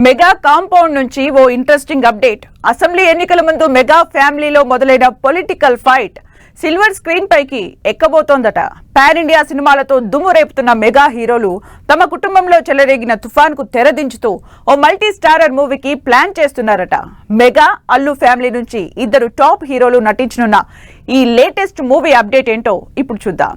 Mega compound నుంచి ఓ interesting update. Assembly ఎన్నికల ముందు మెగా ఫ్యామిలీలో మొదలైన పొలిటికల్ ఫైట్ సిల్వర్ స్క్రీన్ పైకి ఎక్కబోతోందట. పాన్ ఇండియా సినిమాలతో దుమ్ము రేపుతున్న మెగా హీరోలు తమ కుటుంబంలో చెలరేగిన తుఫాన్ కు తెరదించుతూ ఓ మల్టీ స్టారర్ మూవీకి ప్లాన్ చేస్తున్నారట. మెగా అల్లు ఫ్యామిలీ నుంచి ఇద్దరు టాప్ హీరోలు నటించనున్న ఈ లేటెస్ట్ మూవీ అప్డేట్ ఏంటో ఇప్పుడు చూద్దాం.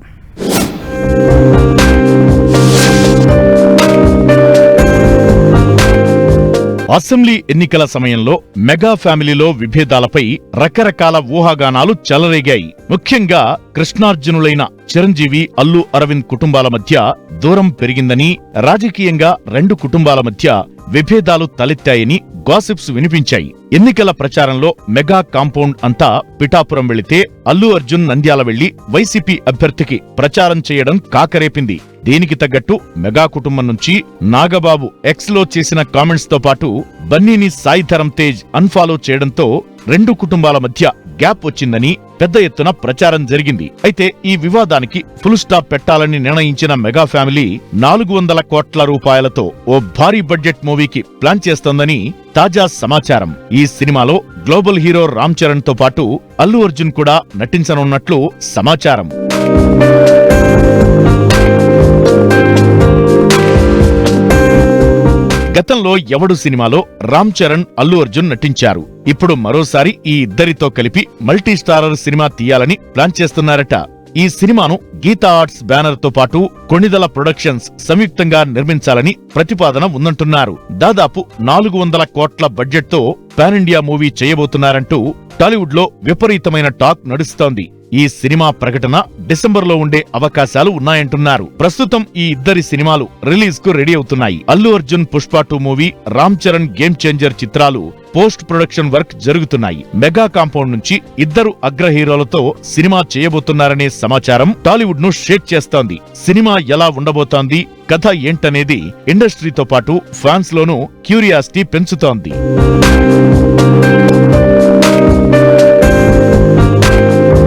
అసెంబ్లీ ఎన్నికల సమయంలో మెగా ఫ్యామిలీలో విభేదాలపై రకరకాల ఊహాగానాలు చెలరేగాయి. ముఖ్యంగా కృష్ణార్జునులైన చిరంజీవి, అల్లు అరవింద్ కుటుంబాల మధ్య దూరం పెరిగిందని, రాజకీయంగా రెండు కుటుంబాల మధ్య విభేదాలు తలెత్తాయని గాసిప్స్ వినిపించాయి. ఎన్నికల ప్రచారంలో మెగా కాంపౌండ్ అంతా పిఠాపురం వెళితే అల్లు అర్జున్ నంద్యాల వెళ్లి వైసీపీ అభ్యర్థికి ప్రచారం చేయడం కాకరేపింది. దీనికి తగ్గట్టు మెగా కుటుంబం నుంచి నాగబాబు ఎక్స్ లో చేసిన కామెంట్స్ తో పాటు బన్నీని సాయిధరం తేజ్ అన్ఫాలో చేయడంతో రెండు కుటుంబాల మధ్య గ్యాప్ వచ్చిందని పెద్ద ఎత్తున ప్రచారం జరిగింది. అయితే ఈ వివాదానికి ఫుల్ స్టాప్ పెట్టాలని నిర్ణయించిన మెగా ఫ్యామిలీ 400 కోట్ల రూపాయలతో ఓ భారీ బడ్జెట్ మూవీకి ప్లాన్ చేస్తోందని తాజా సమాచారం. ఈ సినిమాలో గ్లోబల్ హీరో రామ్ చరణ్ తో పాటు అల్లు అర్జున్ కూడా నటించనున్నట్లు సమాచారం. గతంలో ఎవడు సినిమాలో రామ్ చరణ్, అల్లు అర్జున్ నటించారు. ఇప్పుడు మరోసారి ఈ ఇద్దరితో కలిపి మల్టీ స్టారర్ సినిమా తీయాలని ప్లాన్ చేస్తున్నారట. ఈ సినిమాను గీతా ఆర్ట్స్ బ్యానర్ తో పాటు కొణిదల ప్రొడక్షన్స్ సంయుక్తంగా నిర్మించాలని ప్రతిపాదన ఉందంటున్నారు. దాదాపు 400 కోట్ల బడ్జెట్ తో పాన్ ఇండియా మూవీ చేయబోతున్నారంటూ టాలీవుడ్ లో విపరీతమైన టాక్ నడుస్తోంది. ఈ సినిమా ప్రకటన డిసెంబర్లో ఉండే అవకాశాలు ఉన్నాయంటున్నారు. ప్రస్తుతం ఈ ఇద్దరి సినిమాలు రిలీజ్ కు రెడీ అవుతున్నాయి. Allu Arjun Pushpa 2 movie, Ram Charan game changer చిత్రాలు పోస్ట్ ప్రొడక్షన్ వర్క్ జరుగుతున్నాయి. మెగా కాంపౌండ్ నుంచి ఇద్దరు అగ్ర హీరోలతో సినిమా చేయబోతున్నారనే సమాచారం టాలీవుడ్ ను షేక్ చేస్తోంది. సినిమా ఎలా ఉండబోతోంది, కథ ఏంటనేది ఇండస్ట్రీతో పాటు ఫ్యాన్స్ లోనూ క్యూరియాసిటీ పెంచుతోంది.